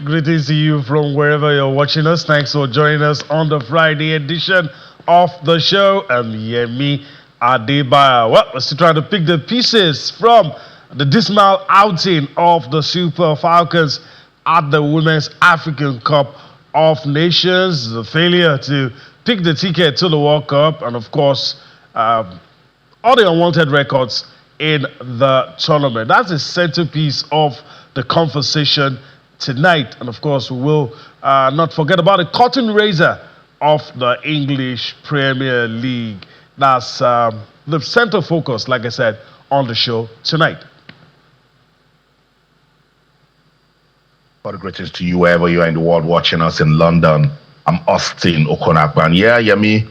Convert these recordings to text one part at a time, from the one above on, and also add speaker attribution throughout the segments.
Speaker 1: Greetings to you from wherever you're watching us. Thanks for joining us on the Friday edition of the show. I'm Yemi Adebayo. Well, we're still trying to pick the pieces from the dismal outing of the Super Falcons at the Women's African Cup of Nations, the failure to pick the ticket to the World Cup, and of course, all the unwanted records in the tournament. That's the centerpiece of the conversation tonight. And of course, we will not forget about the cotton raiser of the English Premier League. That's the center focus, like I said, on the show tonight.
Speaker 2: All the greetings to you wherever you are in the world watching us in London. I'm Austin Okonakwan. Yeah, Yemi,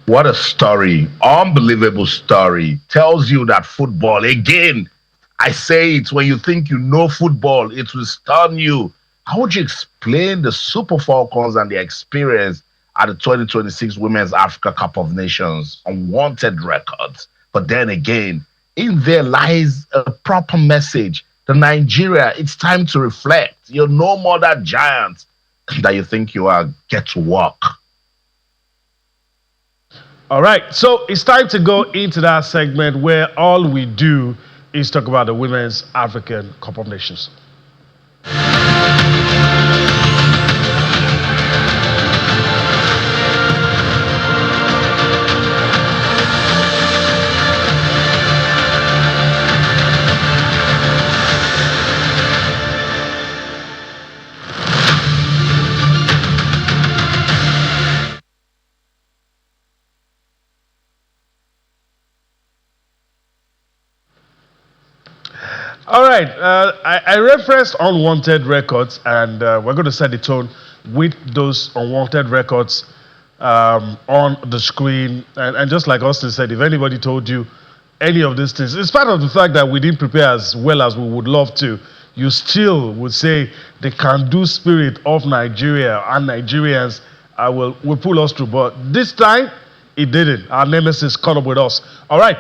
Speaker 2: what a story. Unbelievable story. Tells you that football, again, I say it, when you think you know football, it will stun you. How would you explain the Super Falcons and their experience at the 2026 Women's Africa Cup of Nations? Unwanted records. But then again, in there lies a proper message. The Nigeria, it's time to reflect. You're no more that giant that you think you are. Get to work.
Speaker 1: All right, so it's time to go into that segment where all we do is talk about the Women's African Cup of Nations. All right, I referenced unwanted records, and we're going to set the tone with those unwanted records on the screen. And just like Austin said, if anybody told you any of these things, in spite of the fact that we didn't prepare as well as we would love to, you still would say the can-do spirit of Nigeria and Nigerians will pull us through. But this time, it didn't. Our nemesis caught up with us. All right,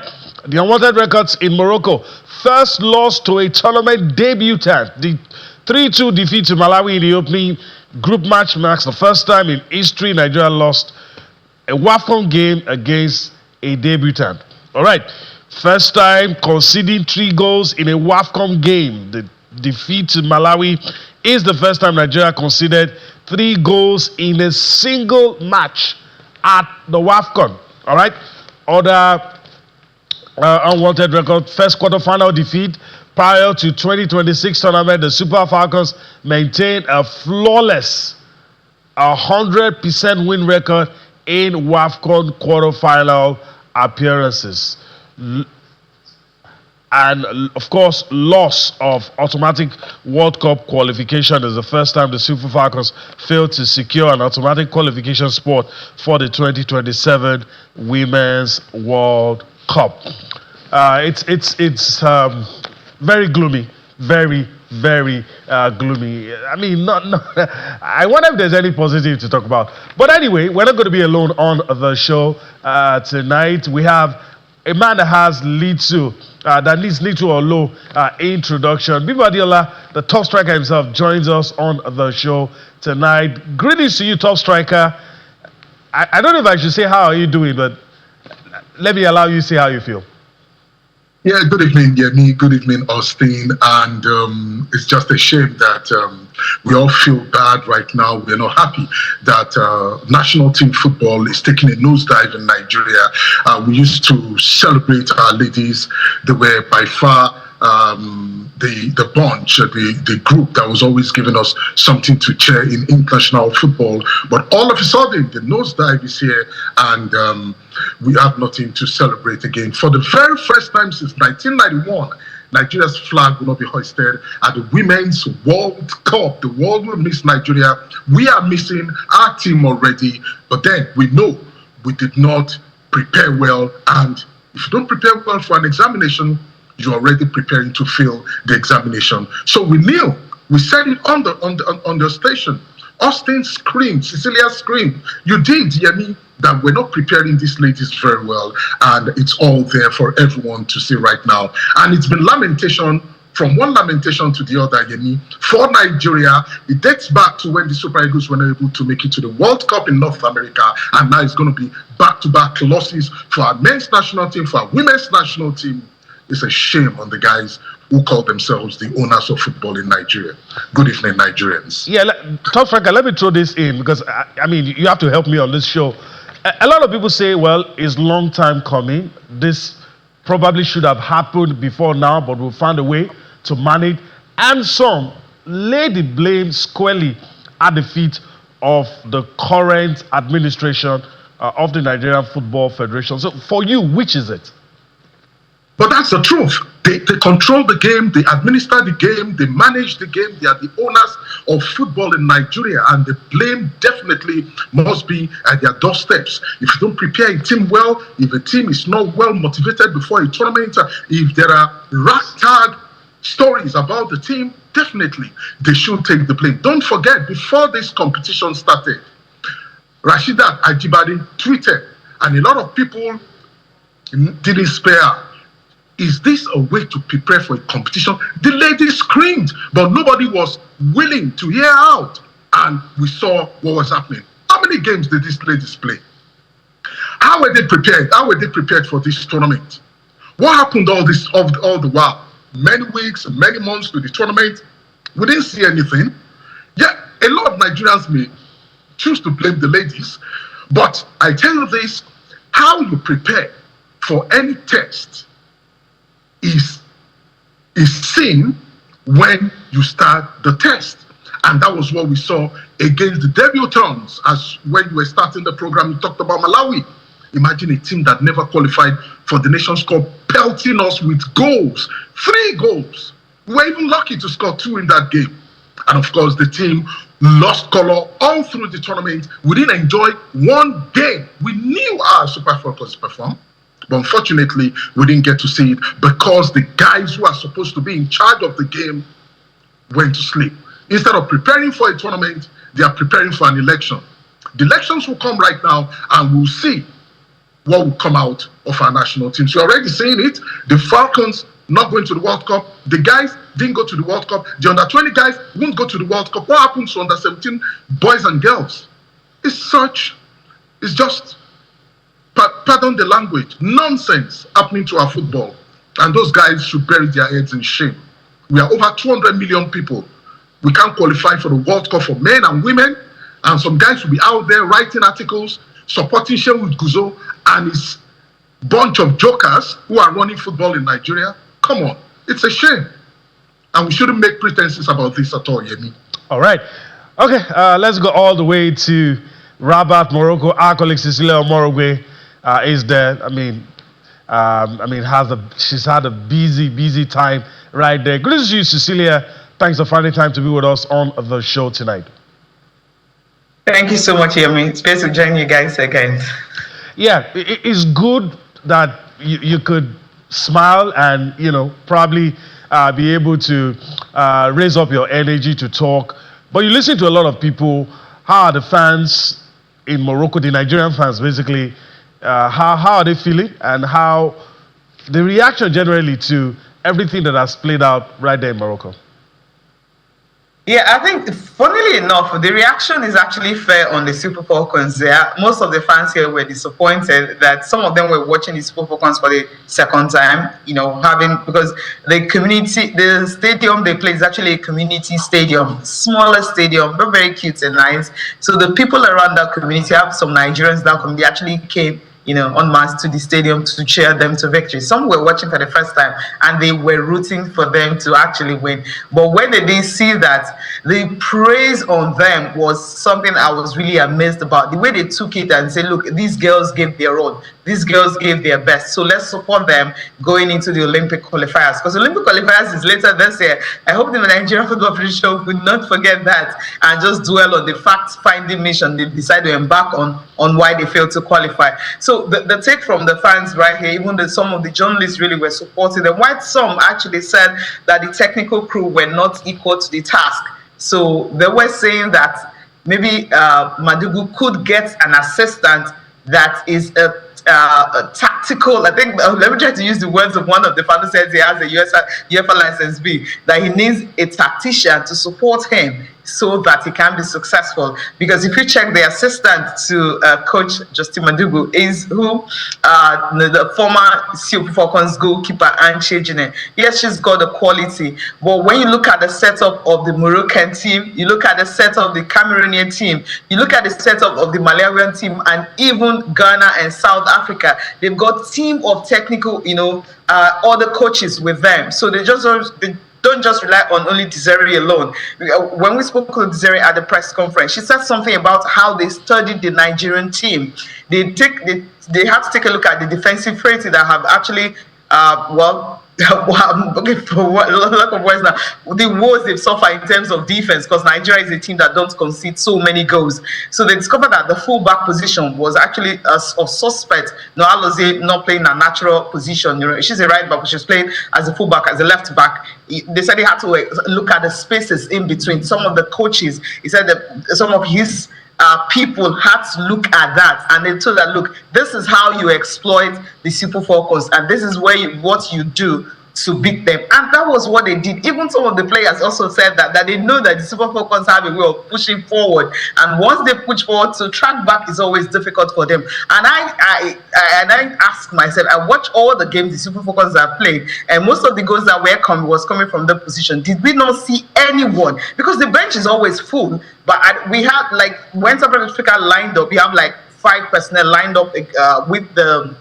Speaker 1: the unwanted records in Morocco. First loss to a tournament debutant. The 3-2 defeat to Malawi in the opening group match marks the first time in history Nigeria lost a WAFCON game against a debutant. All right, first time conceding 3 goals in a WAFCON game. The defeat to Malawi is the first time Nigeria conceded 3 goals in a single match at the WAFCON. All right, other unwanted record, first quarterfinal defeat prior to 2026 tournament. The Super Falcons maintained a flawless 100% win record in WAFCON quarterfinal appearances. And of course, loss of automatic World Cup qualification is the first time the Super Falcons failed to secure an automatic qualification spot for the 2027 Women's World Cup. It's very gloomy, very gloomy. I mean, not. I wonder if there's any positive to talk about. But anyway, we're not going to be alone on the show tonight. We have a man that has that needs little or low introduction. Bibo Adiola, the top striker himself, joins us on the show tonight. Greetings to you, top striker. I don't know if I should say how are you doing, but let me allow you to say how you feel.
Speaker 3: Yeah, good evening, Yemi. Good evening, Austin. And it's just a shame that we all feel bad right now. We're not happy that national team football is taking a nosedive in Nigeria. We used to celebrate our ladies. They were by far the bunch, the group that was always giving us something to cheer in international football. But all of a sudden, the nosedive is here, and we have nothing to celebrate again. For the very first time since 1991, Nigeria's flag will not be hoisted at the Women's World Cup. The world will miss Nigeria. We are missing our team already, but then we know we did not prepare well. And if you don't prepare well for an examination, you're already preparing to fail the examination. So we knew. We said it on the station. Austin screamed, Cecilia screamed. You did, Yemi, that we're not preparing these ladies very well, and it's all there for everyone to see right now. And it's been lamentation from one lamentation to the other, Yemi, for Nigeria. It dates back to when the Super Eagles were not able to make it to the World Cup in North America, and now it's going to be back-to-back losses for our men's national team, for our women's national team. It's a shame on the guys who call themselves the owners of football in Nigeria. Good evening, Nigerians.
Speaker 1: Yeah, Top Franca, let me throw this in because, I mean, you have to help me on this show. A lot of people say, well, it's long time coming. This probably should have happened before now, but we'll find a way to manage. And some lay the blame squarely at the feet of the current administration of the Nigerian Football Federation. So for you, which is it?
Speaker 3: But that's the truth. They control the game, they administer the game, they manage the game, they are the owners of football in Nigeria, and the blame definitely must be at their doorsteps. If you don't prepare a team well, if a team is not well motivated before a tournament, if there are ragtag stories about the team, definitely they should take the blame. Don't forget, before this competition started, Rasheedat Ajibade tweeted, and a lot of people didn't spare. Is this a way to prepare for a competition? The lady screamed, but nobody was willing to hear out. And we saw what was happening. How many games did these ladies play? How were they prepared? How were they prepared for this tournament? What happened all the while? Many weeks, many months to the tournament. We didn't see anything. Yeah, a lot of Nigerians may choose to blame the ladies. But I tell you this, how you prepare for any test is seen when you start the test. And that was what we saw against the debutants. As when you were starting the program, you talked about Malawi. Imagine a team that never qualified for the Nations Cup pelting us with goals. 3 goals. We were even lucky to score 2 in that game. And of course, the team lost color all through the tournament. We didn't enjoy one game. We knew our Super Falcons performed. But unfortunately, we didn't get to see it because the guys who are supposed to be in charge of the game went to sleep. Instead of preparing for a tournament, they are preparing for an election. The elections will come right now, and we'll see what will come out of our national teams. You're already seeing it. The Falcons not going to the World Cup. The guys didn't go to the World Cup. The under-20 guys won't go to the World Cup. What happens to under-17 boys and girls? It's just, pardon the language, nonsense happening to our football. And those guys should bury their heads in shame. We are over 200 million people. We can't qualify for the World Cup for men and women. And some guys will be out there writing articles, supporting Shehu Guzo and his bunch of jokers who are running football in Nigeria. Come on, it's a shame. And we shouldn't make pretenses about this at all, Yemi.
Speaker 1: All right. Okay, let's go all the way to Rabat, Morocco. Our colleague Cecilia Omorogwe is there. She's had a busy time right there. Good to see you, Cecilia. Thanks for finding time to be with us on the show tonight.
Speaker 4: Thank you so much, Yemi. It's great to join you guys again.
Speaker 1: Yeah, it's good that you could smile and, probably be able to raise up your energy to talk. But you listen to a lot of people. How are the fans in Morocco, the Nigerian fans basically, how are they feeling and how the reaction generally to everything that has played out right there in Morocco?
Speaker 4: Yeah, I think, funnily enough, the reaction is actually fair on the Super Falcons. Most of the fans here were disappointed that some of them were watching the Super Falcons for the second time, because the stadium they play is actually a community stadium, smaller stadium, but very cute and nice. So the people around that community, have some Nigerians that community actually came en masse to the stadium to cheer them to victory. Some were watching for the first time and they were rooting for them to actually win. But when they didn't see that, the praise on them was something I was really amazed about. The way they took it and said, look, these girls gave their own. These girls gave their best. So let's support them going into the Olympic qualifiers. Because Olympic qualifiers is later this year. I hope the Nigerian Football Federation would not forget that and just dwell on the fact-finding mission they decided to embark on why they failed to qualify. So the take from the fans right here, even some of the journalists really were supporting them. While some actually said that the technical crew were not equal to the task. So they were saying that maybe Madugu could get an assistant that is a tactical. I think let me try to use the words of one of the founders. Says he has a UEFA license B. That he needs a tactician to support him so that he can be successful. Because if you check the assistant to coach Justin Madugu is the former Super Falcons goalkeeper and Chejine. Yes, she's got the quality, but when you look at the setup of the Moroccan team, you look at the setup of the Cameroonian team, you look at the setup of the Malawian team, and even Ghana and South Africa, they've got team of technical, other coaches with them. So they don't just rely on only Desiree alone. When we spoke to Desiree at the press conference, she said something about how they studied the Nigerian team. They have to take a look at the defensive rating that have actually, I'm looking for a lot of words now. The woes they've suffered in terms of defense, because Nigeria is a team that don't concede so many goals. So they discovered that the fullback position was actually of suspect. Alozie not playing a natural position. She's a right back, but she's playing as a fullback, as a left back. They said they had to look at the spaces in between. Some of the coaches, he said that some of his people had to look at that, and they told that, look, this is how you exploit the Super Falcons, and this is what you do to beat them. And that was what they did. Even some of the players also said that they know that the Super Falcons have a way of pushing forward, and once they push forward, to track back is always difficult for them. And I ask myself, I watch all the games the Super Falcons have played, and most of the goals that were coming was coming from the position. Did we not see anyone? Because the bench is always full, but we have, like, when South Africa lined up, we have like 5 personnel lined up with the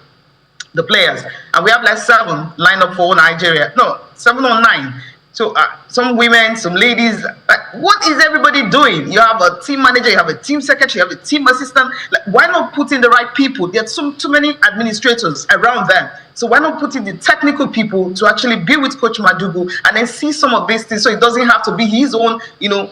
Speaker 4: players, and we have like 7 lined up for Nigeria. No, 7 or 9. So some women, some ladies. Like, what is everybody doing? You have a team manager, you have a team secretary, you have a team assistant. Like, why not put in the right people? There's too many administrators around them. So why not put in the technical people to actually be with Coach Madugu and then see some of these things, so it doesn't have to be his own,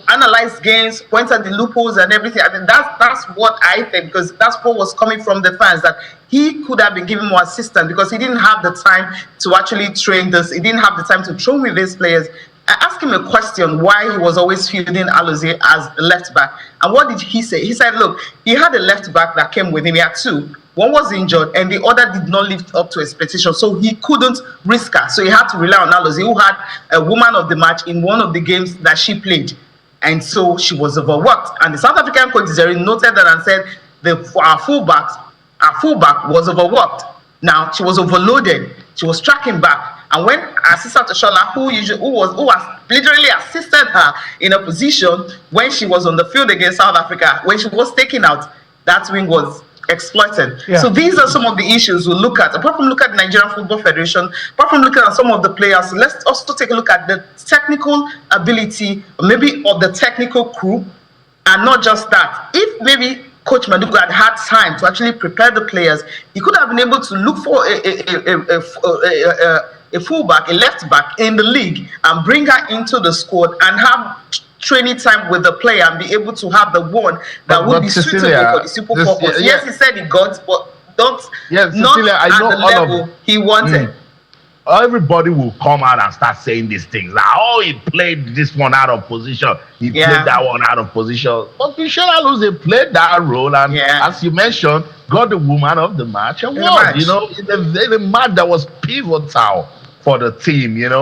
Speaker 4: analyze games, point at the loopholes and everything. I mean, that's what I think, because that's what was coming from the fans, that he could have been given more assistance because he didn't have the time to actually train this. He didn't have the time to train with these players. I asked him a question why he was always fielding Alozie as a left back. And what did he say? He said, look, he had a left back that came with him. He had 2. One was injured and the other did not live up to expectation, so he couldn't risk her. So he had to rely on Alozie, who had a woman of the match in one of the games that she played. And so she was overworked. And the South African coach Desiree noted that and said our fullback was overworked. Now she was overloaded. She was tracking back. And when assistant to Shola, who was literally assisted her in a position when she was on the field against South Africa, when she was taken out, that wing was exploited. Yeah. So these are some of the issues we look at. Apart from looking at the Nigerian Football Federation, apart from looking at some of the players, let's also take a look at the technical ability, maybe of the technical crew, and not just that. If maybe Coach Madugu had time to actually prepare the players, he could have been able to look for a fullback, a left back in the league, and bring her into the squad and have training time with the player and be able to have the one that would be suitable for the Super Falcons. Yes, he said he got, but not at the level he wanted.
Speaker 2: Everybody will come out and start saying these things. Like, oh, he played this one out of position. He played that one out of position. But Michelle Alozie played that role, and as you mentioned, got the woman of the match and won. In a match that was pivotal for the team. And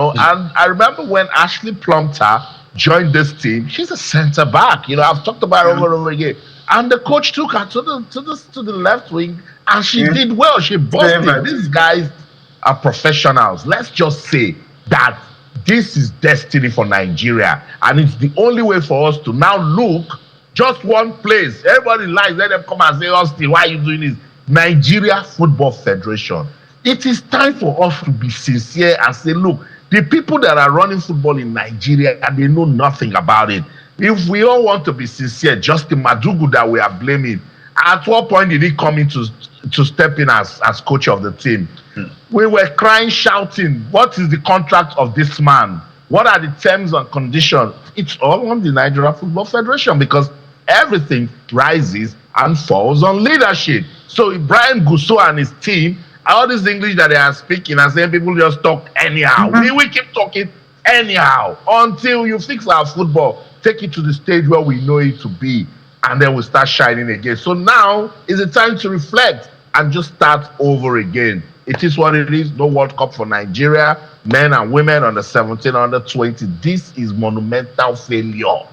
Speaker 2: I remember when Ashley Plumpter joined this team. She's a center back. I've talked about her over and over again. And the coach took her to the left wing, and she did well. She busted. These guys are professionals. Let's just say that this is destiny for Nigeria, and it's the only way for us to now look just one place. Everybody lies. Let them come and say, Austin, why are you doing this? Nigeria Football Federation. It is time for us to be sincere and say, look, the people that are running football in Nigeria, and they know nothing about it. If we all want to be sincere, Justin Madugu that we are blaming, at what point did he come in to step in as coach of the team? We were crying, shouting, what is the contract of this man? What are the terms and conditions? It's all on the Nigeria Football Federation, because everything rises and falls on leadership. So Brian Gusso and his team, all this English that they are speaking and saying people just talk anyhow. We keep talking anyhow until you fix our football, take it to the stage where we know it to be, and then we start shining again. So now is the time to reflect and just start over again. It is what it is. No World Cup for Nigeria, men and women under 17, under 20. This is monumental failure.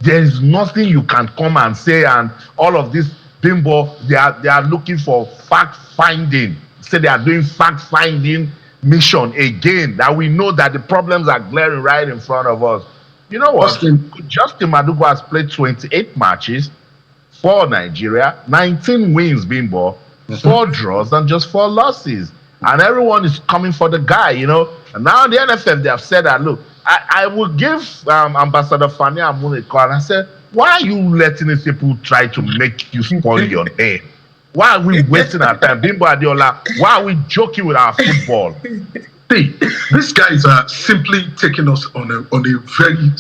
Speaker 2: There is nothing you can come and say, and all of this bimbo, they are looking for fact finding. Say they are doing fact finding mission again. That we know that the problems are glaring right in front of us. You know what? Justin Madugu has played 28 matches for Nigeria, 19 wins, bimbo, 4 draws, and just 4 losses. And everyone is coming for the guy, you know. And now the NFF, they have said that, look, I will give Ambassador Fani Amun a call. And I said, why are you letting these people try to make you spoil your name? Why are we wasting our time? Bimbo Adiola, why are we joking with our football?
Speaker 3: See, these guys are simply taking us on a very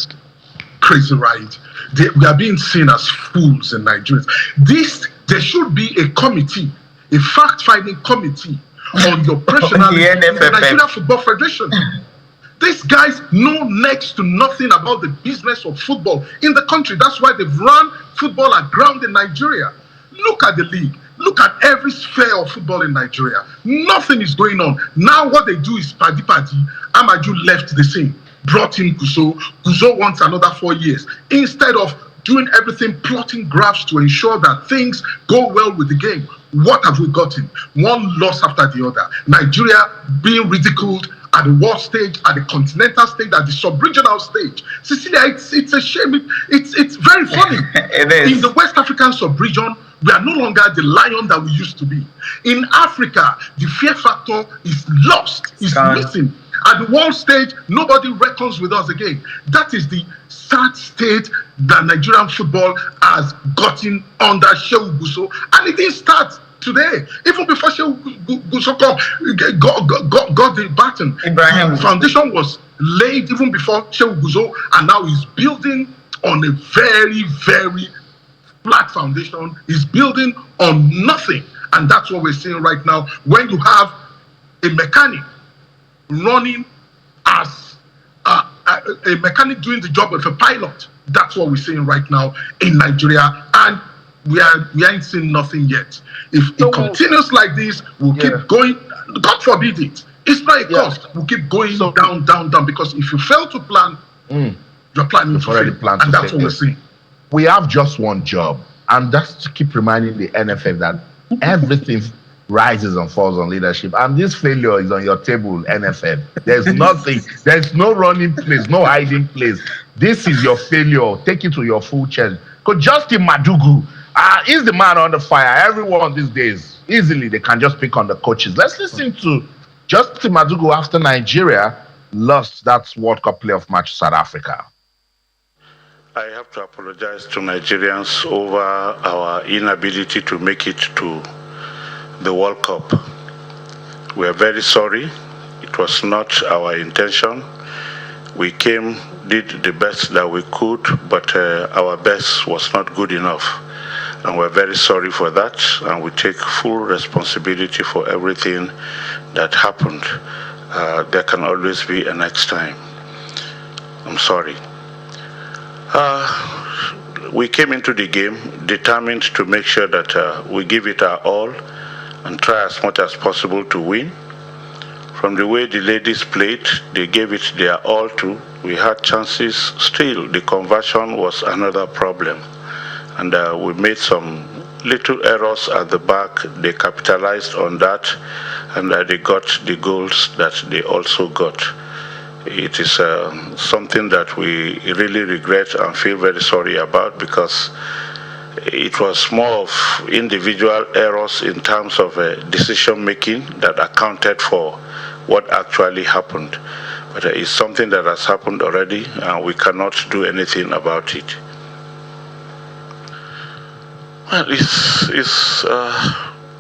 Speaker 3: crazy ride. We are being seen as fools in Nigeria. There should be a committee, a fact-finding committee on your personality in the Nigeria Football Federation. These guys know next to nothing about the business of football in the country. That's why they've run football aground in Nigeria. Look at the league. Look at every sphere of football in Nigeria. Nothing is going on. Now what they do is paddy. Amaju left the same. Brought in Kuzo. Kuzo wants another 4 years. Instead of doing everything, plotting graphs to ensure that things go well with the game. What have we gotten? One loss after the other. Nigeria being ridiculed at the world stage, at the continental stage, at the sub-regional stage. Cecilia, it's a shame. It's very funny.
Speaker 4: It is.
Speaker 3: In the West African sub-region, we are no longer the lion that we used to be. In Africa, the fear factor is lost, is missing. At the world stage, nobody reckons with us again. That is the sad state that Nigerian football has gotten under Shehu Guso, and it didn't start today. Even before Shehu Guso got the baton, the foundation was laid even before Shehu Guso, and now he's building on a very, very flat foundation. He's building on nothing, and that's what we're seeing right now. When you have a mechanic running as a mechanic doing the job of a pilot, that's what we're seeing right now in Nigeria, and we ain't seen nothing yet. If it continues like this, we'll keep going. God forbid it. It's not a cost. We'll keep going down, because if you fail to plan, you're planning to fail, and that's what we're seeing.
Speaker 2: We have just one job, and that's to keep reminding the NFF that everything rises and falls on leadership, and this failure is on your table, NFF. There's nothing, there's no running place, no hiding place. This is your failure. Take it to your full chest. Because Justin Madugu is the man on the fire. Everyone these days, easily they can just pick on the coaches. Let's listen to Justin Madugu after Nigeria lost that World Cup playoff match to South Africa.
Speaker 5: I have to apologize to Nigerians over our inability to make it to the World Cup. We are very sorry. It was not our intention. We came, did the best that we could, but our best was not good enough. And we're very sorry for that, and we take full responsibility for everything that happened. There can always be a next time. I'm sorry. We came into the game determined to make sure that we give it our all and try as much as possible to win. From the way the ladies played, they gave it their all too. We had chances. Still, the conversion was another problem. And we made some little errors at the back. They capitalized on that, and they got the goals that they also got. It is something that we really regret and feel very sorry about, because it was more of individual errors in terms of decision making that accounted for what actually happened. But it's something that has happened already, and we cannot do anything about it. Well,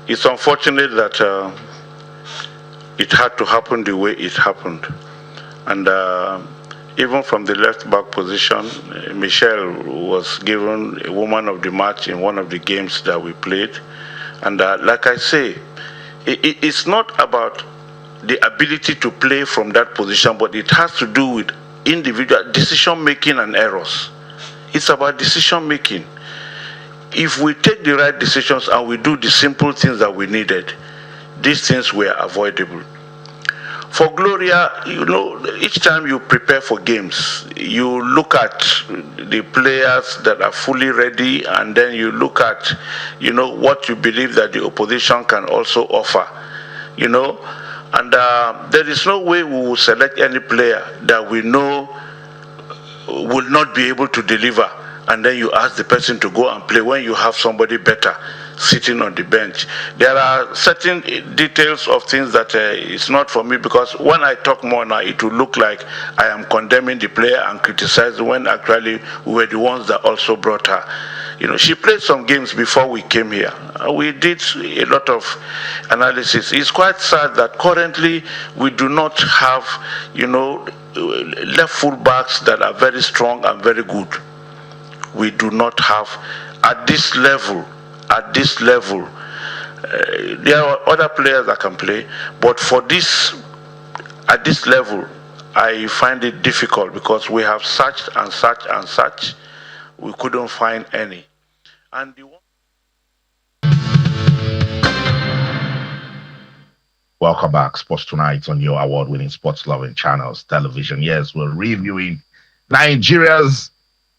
Speaker 5: it's unfortunate that it had to happen the way it happened. And even from the left back position, Michelle was given a woman of the match in one of the games that we played. And like I say, it's not about the ability to play from that position, but it has to do with individual decision making and errors. It's about decision making. If we take the right decisions and we do the simple things that we needed, these things were avoidable. For Gloria, each time you prepare for games, you look at the players that are fully ready, and then you look at, what you believe that the opposition can also offer, and there is no way we will select any player that we know will not be able to deliver, and then you ask the person to go and play when you have somebody better sitting on the bench. There are certain details of things that it's not for me, because when I talk more now, it will look like I am condemning the player and criticizing, when actually we were the ones that also brought her. She played some games before we came here. We did a lot of analysis. It's quite sad that currently we do not have, left full backs that are very strong and very good. We do not have at this level. There are other players that can play, but at this level, I find it difficult, because we have searched and searched and searched. We couldn't find any. And
Speaker 2: Welcome back, Sports Tonight, on your award-winning sports-loving channels, television. Yes, we're reviewing Nigeria's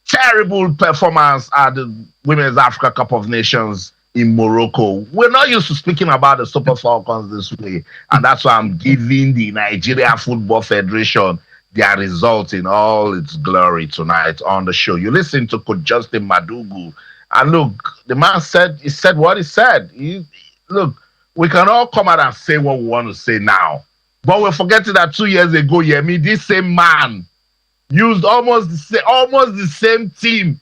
Speaker 2: terrible performance at the Women's Africa Cup of Nations in Morocco. We're not used to speaking about the Super Falcons this way, and that's why I'm giving the Nigeria Football Federation their results in all its glory tonight on the show. You listen to Coach Justin Madugu, and look, the man said what he said. Look, we can all come out and say what we want to say now, but we're forgetting that 2 years ago, this same man used almost the same team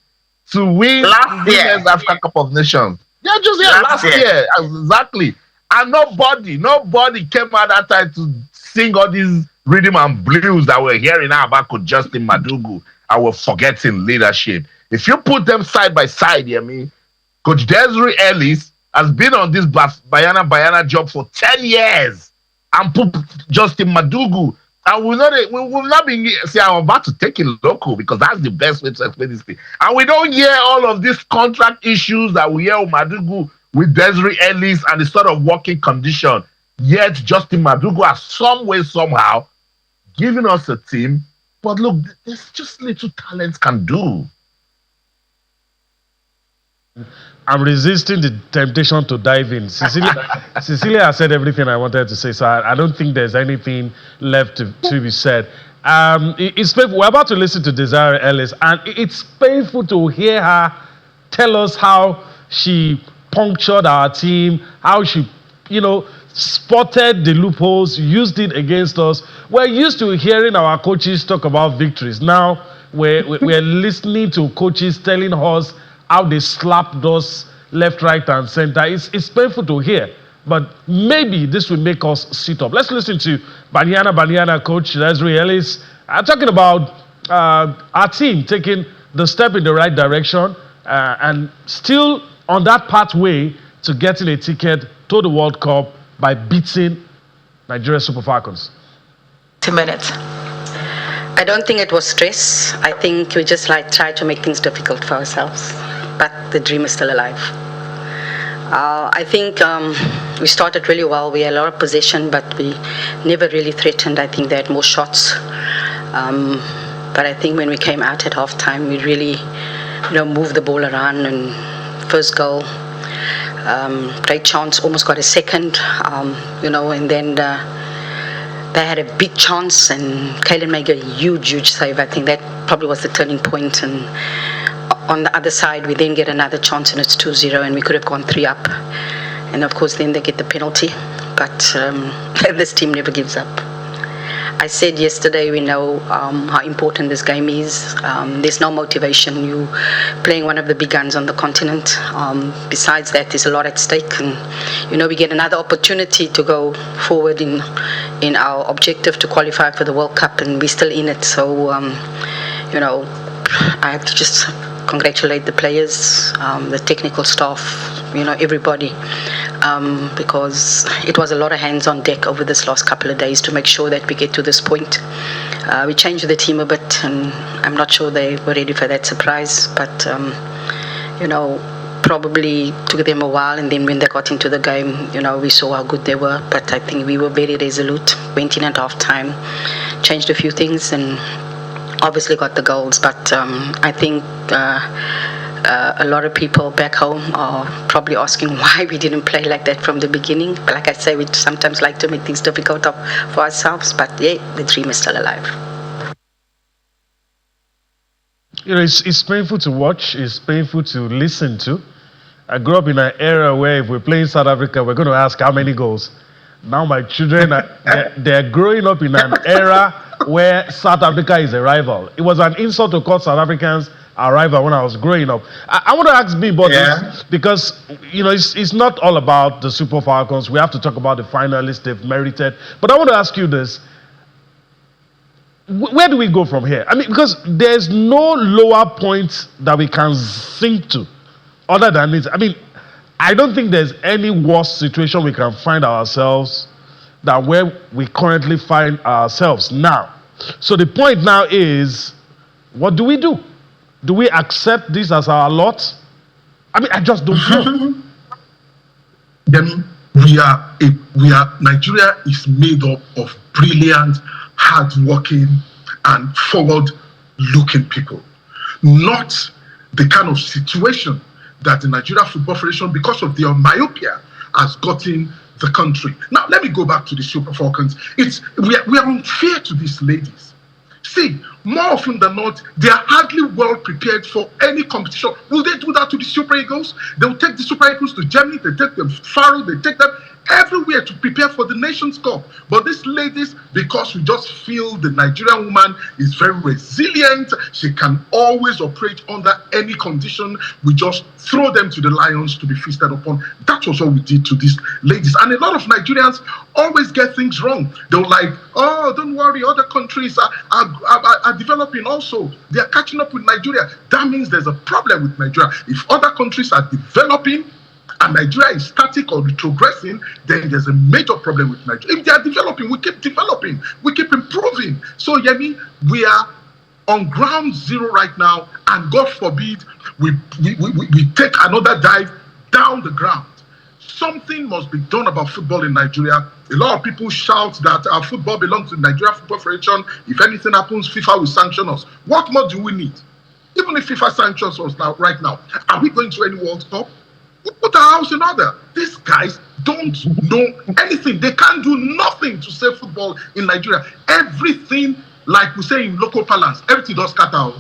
Speaker 2: to win the Women's Africa Cup of Nations. Yeah, last year. Exactly. And nobody came out that time to sing all these rhythm and blues that we're hearing now about Coach Justin Madugu, and we're forgetting leadership. If you put them side by side, Coach Desiree Ellis has been on this Bayana job for 10 years, and put Justin Madugu. And we've not been, I'm about to take it local, because that's the best way to explain this thing. And we don't hear all of these contract issues that we hear with Madugu, with Desiree Ellis, and the sort of working condition. Yet Justin Madugu has some way, somehow, given us a team. But look, there's just little talents can do.
Speaker 1: I'm resisting the temptation to dive in. Cecilia has said everything I wanted to say, so I don't think there's anything left to be said. It's painful. We're about to listen to Desiree Ellis, and it's painful to hear her tell us how she punctured our team, how she, spotted the loopholes, used it against us. We're used to hearing our coaches talk about victories. Now we're listening to coaches telling us how they slapped us left, right, and center. It's painful to hear, but maybe this will make us sit up. Let's listen to Banyana coach Desiree Ellis talking about our team taking the step in the right direction and still on that pathway to getting a ticket to the World Cup by beating Nigeria Super Falcons.
Speaker 6: 2 minutes. I don't think it was stress. I think we just tried to make things difficult for ourselves. But the dream is still alive. I think we started really well. We had a lot of possession, but we never really threatened. I think they had more shots. But I think when we came out at halftime, we really, moved the ball around. And first goal, great chance, almost got a second, and then they had a big chance, and Kaylin made a huge save. I think that probably was the turning point. And on the other side, we then get another chance, and it's 2-0, and we could have gone 3 up. And of course, then they get the penalty. But this team never gives up. I said yesterday, we know how important this game is. There's no motivation. You playing one of the big guns on the continent. Besides that, there's a lot at stake, and we get another opportunity to go forward in our objective to qualify for the World Cup, and we're still in it. So, I have to just congratulate the players, the technical staff, everybody, because it was a lot of hands on deck over this last couple of days to make sure that we get to this point. We changed the team a bit, and I'm not sure they were ready for that surprise, but probably took them a while, and then when they got into the game, we saw how good they were. But I think we were very resolute, went in at half time, changed a few things, and obviously got the goals. But I think a lot of people back home are probably asking why we didn't play like that from the beginning. But like I say, we sometimes like to make things difficult for ourselves. But yeah, the dream is still alive.
Speaker 1: It's painful to watch. It's painful to listen to. I grew up in an era where if we're playing South Africa, we're going to ask how many goals. Now my children, they're growing up in an era where South Africa is a rival. It was an insult to call South Africans a rival when I was growing up. I want to ask me about this because, it's not all about the Super Falcons. We have to talk about the finalists they've merited. But I want to ask you this. Where do we go from here? I mean, because there's no lower point that we can sink to other than this. I mean, I don't think there's any worse situation we can find ourselves than where we currently find ourselves now. So the point now is, what do we do? Do we accept this as our lot? I mean, I just don't know.
Speaker 3: Then Nigeria is made up of brilliant, hard-working, and forward-looking people. Not the kind of situation that the Nigeria Football Federation, because of their myopia, has gotten the country. Now, let me go back to the Super Falcons. We are unfair to these ladies. See, more often than not, they are hardly well prepared for any competition. Will they do that to the Super Eagles? They will take the Super Eagles to Germany, they take them to Faro, they take them everywhere to prepare for the Nations Cup. But these ladies, because we just feel the Nigerian woman is very resilient, she can always operate under any condition, we just throw them to the lions to be feasted upon. That was what we did to these ladies. And a lot of Nigerians always get things wrong. They're like, oh, don't worry, other countries are developing also. They are catching up with Nigeria. That means there's a problem with Nigeria. If other countries are developing, and Nigeria is static or retrogressing, then there's a major problem with Nigeria. If they are developing, we keep developing, we keep improving. So, Yemi, we are on ground zero right now, and God forbid we take another dive down the ground. Something must be done about football in Nigeria. A lot of people shout that our football belongs to the Nigeria Football Federation. If anything happens, FIFA will sanction us. What more do we need? Even if FIFA sanctions us right now, are we going to any World Cup? We put our house in order. These guys don't know anything. They can't do nothing to save football in Nigeria. Everything, like we say in local parlance, everything does cut out.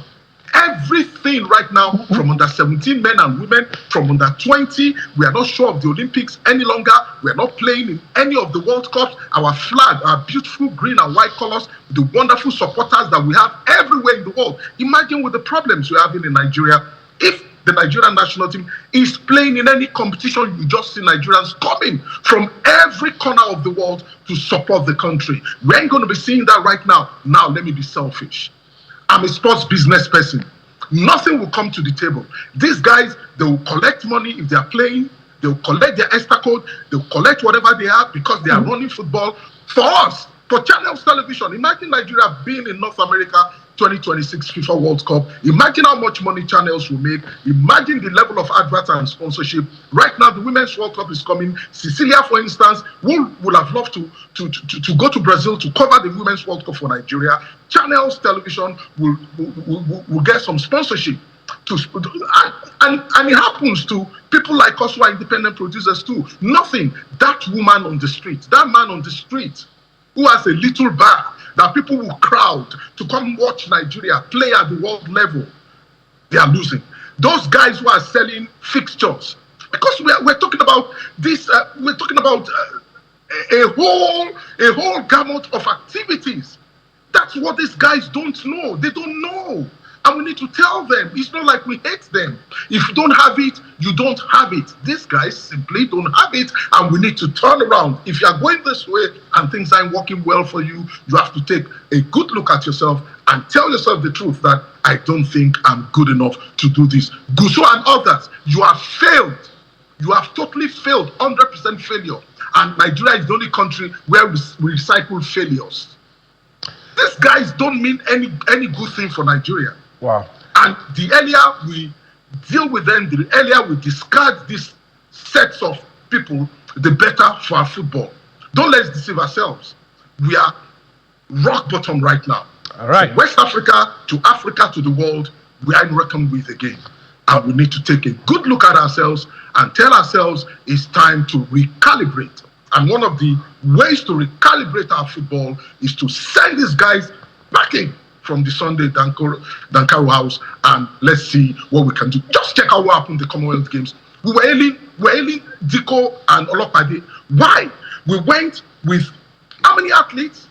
Speaker 3: Everything right now, from under 17 men and women, from under 20, we are not sure of the Olympics any longer. We are not playing in any of the World Cups. Our flag, our beautiful green and white colors, the wonderful supporters that we have everywhere in the world. Imagine with the problems we're having in Nigeria. If the Nigerian national team is playing in any competition, you just see Nigerians coming from every corner of the world to support the country. We ain't going to be seeing that right now. Now, let me be selfish. I'm a sports business person. Nothing will come to the table. These guys, they will collect money if they are playing. They will collect their extra code. They will collect whatever they have because they are running football. For us, for Channels Television, imagine Nigeria being in North America 2026 FIFA World Cup. Imagine how much money Channels will make. Imagine the level of adverts and sponsorship. Right now, the Women's World Cup is coming. Cecilia, for instance, would have loved to go to Brazil to cover the Women's World Cup for Nigeria. Channels Television will get some sponsorship. And it happens to people like us who are independent producers too. Nothing. That woman on the street, that man on the street who has a little bar that people will crowd to come watch Nigeria play at the world level, they are losing. Those guys who are selling fixtures, because we're talking about this, we're talking about a whole gamut of activities. That's what these guys don't know. They don't know. And we need to tell them. It's not like we hate them. If you don't have it, you don't have it. These guys simply don't have it, and we need to turn around. If you are going this way and things aren't working well for you, you have to take a good look at yourself and tell yourself the truth that I don't think I'm good enough to do this. Guso and others, you have failed. You have totally failed, 100% failure. And Nigeria is the only country where we recycle failures. These guys don't mean any good thing for Nigeria.
Speaker 1: Wow.
Speaker 3: And the earlier deal with them, the earlier we discard these sets of people, the better for our football. Don't let's deceive ourselves. We are rock bottom right now.
Speaker 1: All right.
Speaker 3: From West Africa to the world, we are reckoned with again. And we need to take a good look at ourselves and tell ourselves it's time to recalibrate. And one of the ways to recalibrate our football is to send these guys back in from the Sunday Dankaro house, and let's see what we can do. Just check out what happened in the Commonwealth Games. We were ailing Diko and Olopade. Why? We went with how many athletes?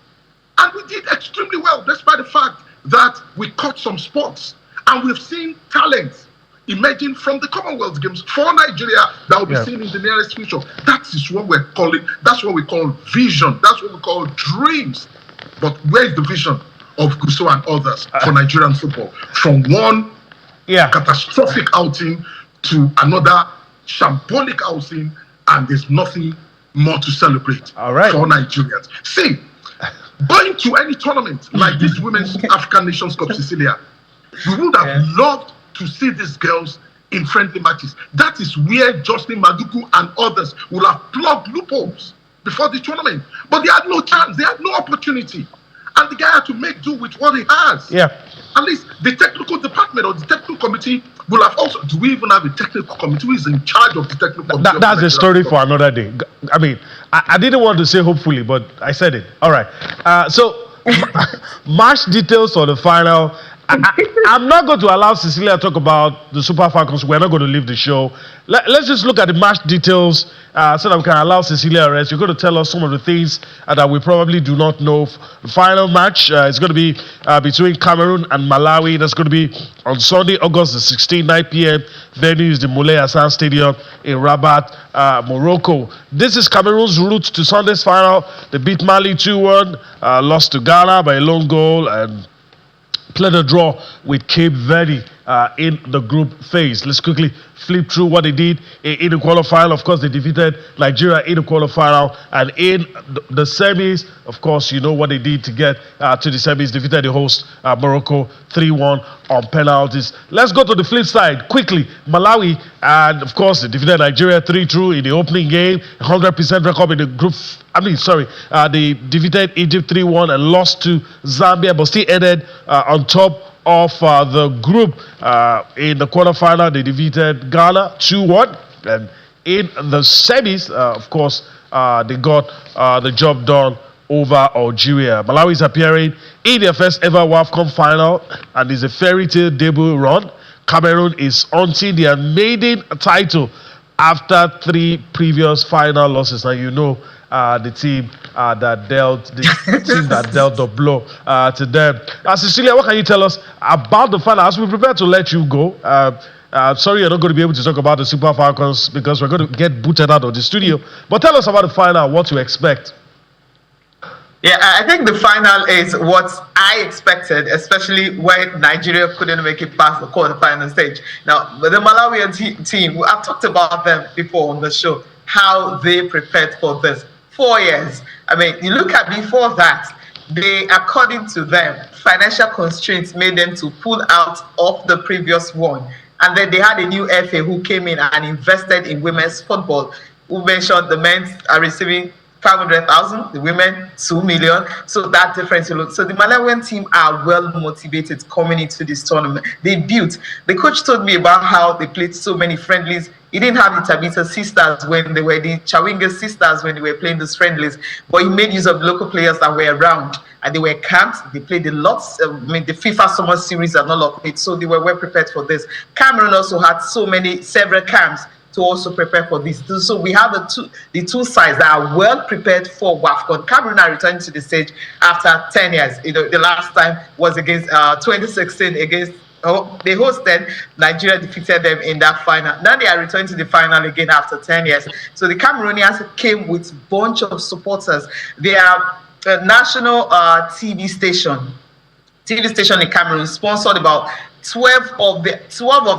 Speaker 3: And we did extremely well, despite the fact that we caught some spots. And we've seen talent emerging from the Commonwealth Games for Nigeria that will be seen in the nearest future. That is what we're calling, that's what we call vision. That's what we call dreams. But where is the vision of Gusto and others for Nigerian football? From one catastrophic outing to another shambolic outing, and there's nothing more to celebrate for Nigerians. See, going to any tournament like this Women's African Nations Cup Sicilia, we would have loved to see these girls in friendly matches. That is where Justin Madugu and others will have plugged loopholes before the tournament. But they had no chance, they had no opportunity. And the guy had to make do with what he has. At least the technical department or the technical committee will have also. Do we even have a technical committee? Who is in charge of the technical committee?
Speaker 1: That's a story for another day. I mean, I didn't want to say hopefully, but I said it. All right. So, match details for the final. I'm not going to allow Cecilia to talk about the Super Falcons. We're not going to leave the show. Let's just look at the match details so that we can allow Cecilia a rest. You're going to tell us some of the things that we probably do not know. The final match is going to be between Cameroon and Malawi. That's going to be on Sunday, August the 16th, 9 p.m. Venue is the Moulay Hassan Stadium in Rabat, Morocco. This is Cameroon's route to Sunday's final. They beat Mali 2-1, lost to Ghana by a lone goal, and played a draw with Cape Verde in the group phase. Let's quickly flip through what they did in the quarterfinal. Of course, they defeated Nigeria in the quarterfinal, and in the semis, of course, you know what they did to get to the semis. Defeated the host Morocco 3-1 on penalties. Let's go to the flip side quickly. Malawi, and of course, they defeated Nigeria 3-2 in the opening game. 100% record in the group. They defeated Egypt 3-1 and lost to Zambia, but still ended on top of the group. In the quarterfinal, they defeated Ghana 2-1, and in the semis, of course, they got the job done over Algeria. Malawi is appearing in their first ever WAFCON final, and is a fairy tale debut run. Cameroon is hunting their maiden title after 3 previous final losses. Now you know the team that dealt the blow to them. Cecilia, what can you tell us about the final as we prepare to let you go? Sorry, you're not going to be able to talk about the Super Falcons because we're going to get booted out of the studio. But tell us about the final, what to expect.
Speaker 4: Yeah, I think the final is what I expected, especially when Nigeria couldn't make it past the quarterfinal stage. Now, the Malawian team, I've talked about them before on the show, how they prepared for this. 4 years. I mean, you look at before that, they, according to them, financial constraints made them to pull out of the previous one. And then they had a new FA who came in and invested in women's football. Who mentioned the men are receiving 500,000, the women 2 million. So that difference alone. So the Malawian team are well motivated coming into this tournament. They built. The coach told me about how they played so many friendlies. He didn't have the Tabitha sisters when they were the Chawinga sisters when they were playing those friendlies, but he made use of local players that were around, and they were camped. They played the lots. The FIFA Summer Series and all of it, so they were well prepared for this. Cameroon also had several camps to also prepare for this. So we have the two sides that are well prepared for WAFCON. Cameroon are returning to the stage after 10 years. You know, the last time was against 2016 against. They hosted, Nigeria defeated them in that final. Now they are returning to the final again after 10 years. So the Cameroonians came with a bunch of supporters. They are a national TV station in Cameroon, sponsored about 12 of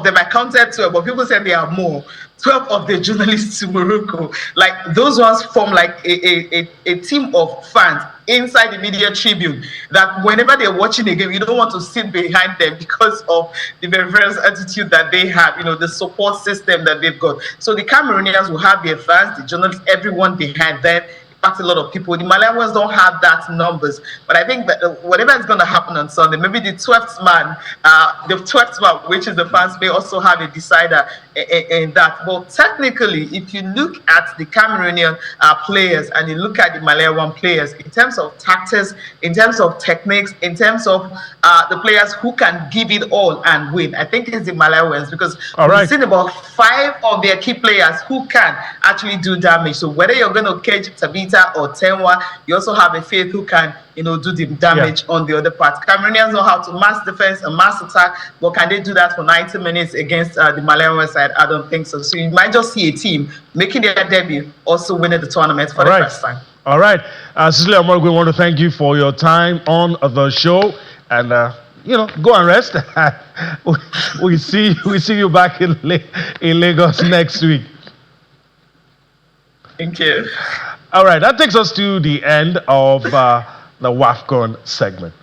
Speaker 4: them, I counted 12, but people said there are more. 12 of the journalists to Morocco, like those ones form like a team of fans inside the media tribune that whenever they're watching a game, you don't want to sit behind them because of the very various attitude that they have, the support system that they've got. So the Cameroonians will have their fans, the journalists, everyone behind them. That's a lot of people. The Malawians don't have that numbers, but I think that whatever is going to happen on Sunday, maybe the 12th man, which is the fans, may also have a decider in that. But technically, if you look at the Cameroonian players and you look at the Malawian players, in terms of tactics, in terms of techniques, in terms of the players who can give it all and win, I think it's the Malawians, because we've seen about 5 of their key players who can actually do damage. So whether you're going to cage Tabita or Tenwa, you also have a faith who can, do the damage on the other part. Cameroonians know how to mass defense and mass attack, but can they do that for 90 minutes against the Malawian side? I don't think so. So you might just see a team making their debut, also winning the tournament for the first time.
Speaker 1: All right. Cecilia Morgan, we want to thank you for your time on the show. And, go and rest. we see you back in Lagos next week.
Speaker 4: Thank you.
Speaker 1: All right, that takes us to the end of the WAFCON segment.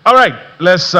Speaker 1: All right, let's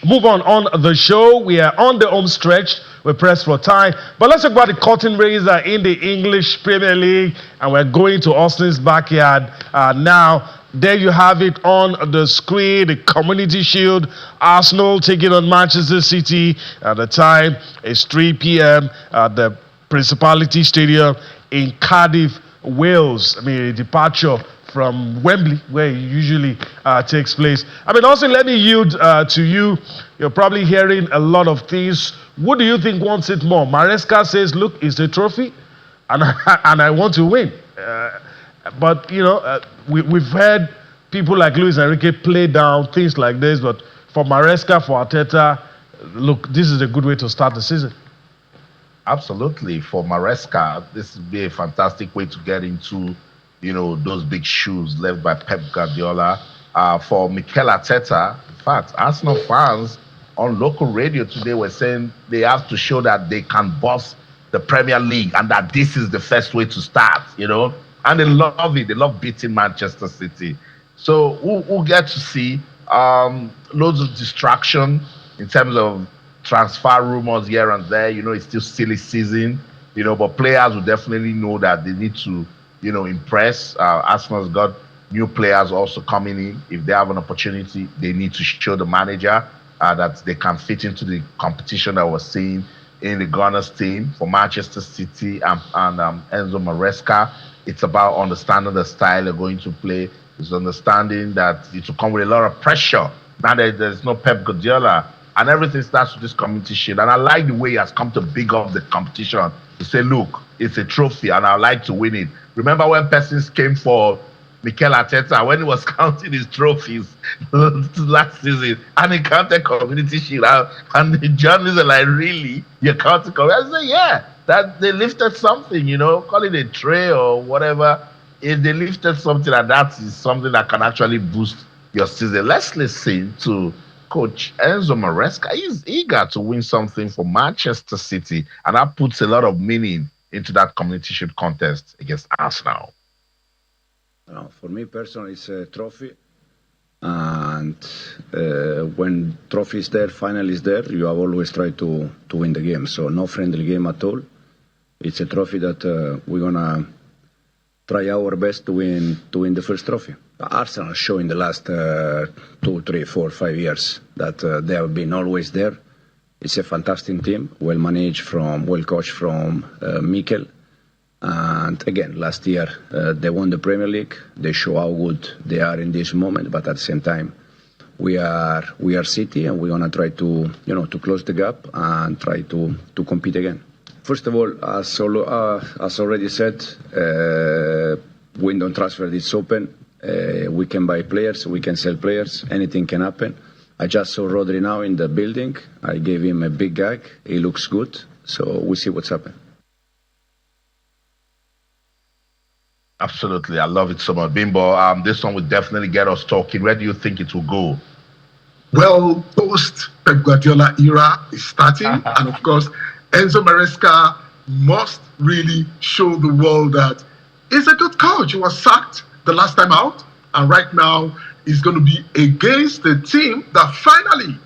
Speaker 1: move on the show. We are on the home stretch. We're pressed for time. But let's talk about the curtain raiser in the English Premier League. And we're going to Austin's backyard now. There you have it on the screen, the Community Shield. Arsenal taking on Manchester City. At the time, it's 3 p.m. at the Principality Stadium in Cardiff, Wales. I mean, a departure from Wembley, where it usually takes place. I mean, also let me yield to you. You're probably hearing a lot of things. What do you think wants it more? Maresca says, look, it's a trophy, and I want to win. But, we've heard people like Luis Enrique play down things like this, but for Maresca, for Arteta, look, this is a good way to start the season.
Speaker 2: Absolutely. For Maresca, this would be a fantastic way to get into those big shoes left by Pep Guardiola. For Mikel Arteta, in fact, Arsenal fans on local radio today were saying they have to show that they can boss the Premier League and that this is the first way to start, And they love it. They love beating Manchester City. So we'll get to see loads of distraction in terms of transfer rumors here and there. It's still silly season, but players will definitely know that they need to impress. Arsenal's got new players also coming in. If they have an opportunity, they need to show the manager that they can fit into the competition that we're seeing in the Gunners team. For Manchester City and Enzo Maresca, it's about understanding the style they're going to play. It's understanding that it will come with a lot of pressure. Now that there's no Pep Guardiola, and everything starts with this Community Shield. And I like the way he has come to big up the competition, to say, look, it's a trophy and I'd like to win it. Remember when persons came for Mikel Arteta when he was counting his trophies last season, and he counted Community Shield, and the journalists are like, really? You're counting Community Shield? I say, yeah, that they lifted something, call it a tray or whatever. If they lifted something, and that is something that can actually boost your season. Let's listen to Coach Enzo Maresca. He's eager to win something for Manchester City, and that puts a lot of meaning into that Community Shield contest against Arsenal.
Speaker 7: For me personally, it's a trophy, and when trophy is there, final is there, you have always tried to win the game. So no friendly game at all. It's a trophy that we're gonna try our best to win the first trophy. Arsenal show in the last 2, 3, 4, 5 years that they have been always there. It's a fantastic team, well managed, well coached from Mikel. And again, last year they won the Premier League. They show how good they are in this moment, but at the same time, we are City, and we're gonna try to to close the gap and try to compete again. First of all, as already said, window transfer is open. We can buy players, we can sell players, anything can happen. I just saw Rodri now in the building. I gave him a big gag. He looks good, so we'll see what's happening.
Speaker 2: Absolutely, I love it so much. Bimbo, this one will definitely get us talking. Where do you think it will go?
Speaker 3: Well, post Pep Guardiola era is starting, and of course, Enzo Maresca must really show the world that he's a good coach. He was sacked the last time out, and right now he's going to be against the team that finally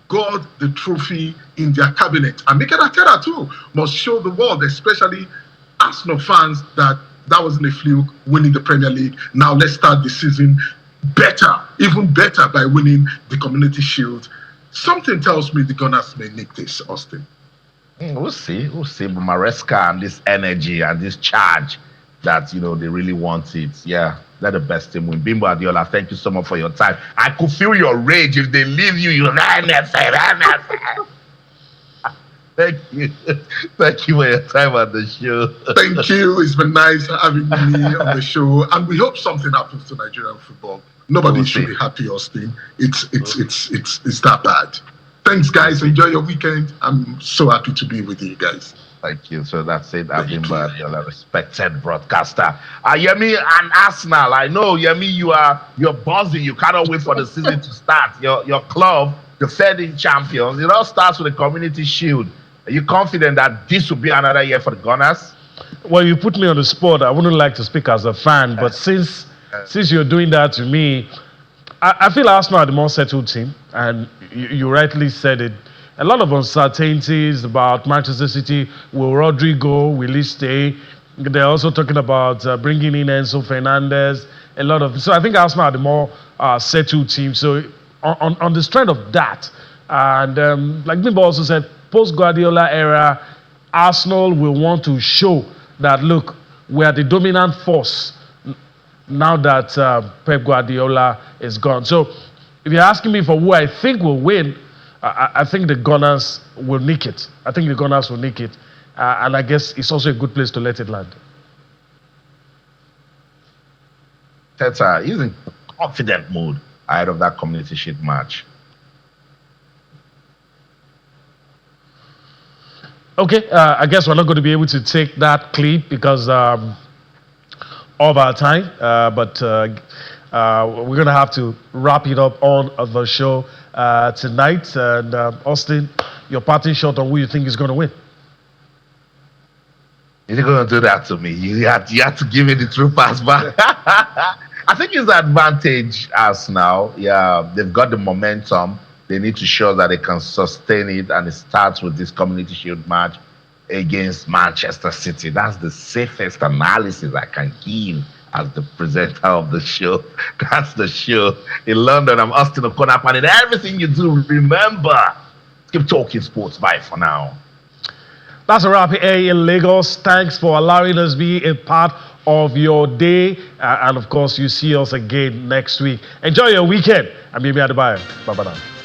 Speaker 3: got the trophy in their cabinet. And Mikel Arteta too must show the world, especially Arsenal fans, that wasn't a fluke, winning the Premier League. Now let's start the season better, even better, by winning the Community Shield. Something tells me the Gunners may nick this, Austin.
Speaker 2: We'll see. But Maresca and this energy and this charge that, they really want it. Yeah, let the best team win. Bimbo Adiola, thank you so much for your time. I could feel your rage. If they leave you, you're NFF. Thank you. Thank you for your time on the show.
Speaker 3: Thank you. It's been nice having me on the show. And we hope something happens to Nigerian football. Nobody should be happy, Austin. It's that bad. Thanks, guys. Enjoy your weekend. I'm so happy to be with you guys.
Speaker 2: Thank you. So that's it. I've been a respected broadcaster. Yemi and Arsenal. I know, Yemi, you're buzzing. You cannot wait for the season to start. Your club, the defending champions. It all starts with the Community Shield. Are you confident that this will be another year for the Gunners?
Speaker 1: Well, you put me on the spot. I wouldn't like to speak as a fan, but since you're doing that to me, I feel Arsenal are the more settled team, and you rightly said it. A lot of uncertainties about Manchester City. Will Rodri go? Will he stay? They're also talking about bringing in Enzo Fernandez. So I think Arsenal are the more settled team. So on the strength of that, and like Bimbo also said, post-Guardiola era, Arsenal will want to show that, look, we are the dominant force now that Pep Guardiola is gone. So if you're asking me for who I think will win, I think the Gunners will nick it. And I guess it's also a good place to let it land.
Speaker 2: Teta, he's in confident mood ahead of that Community Shield match.
Speaker 1: Okay, I guess we're not going to be able to take that clip because of our time, but we're going to have to wrap it up on the show tonight. And Austin, your parting shot on who you think is going to win.
Speaker 2: You're going to do that to me. You had to give me the true pass back. I think it's an advantage as now. Yeah, they've got the momentum. They need to show that they can sustain it, and it starts with this Community Shield match against Manchester City. That's the safest analysis I can give as the presenter of the show. That's the show. In London, I'm Austin Okonapa, and in everything you do, remember, keep talking sports. Bye for now.
Speaker 1: That's a wrap here in Lagos. Thanks for allowing us to be a part of your day. And of course, you see us again next week. Enjoy your weekend. I'm Yemi Adebayo. Bye-bye now.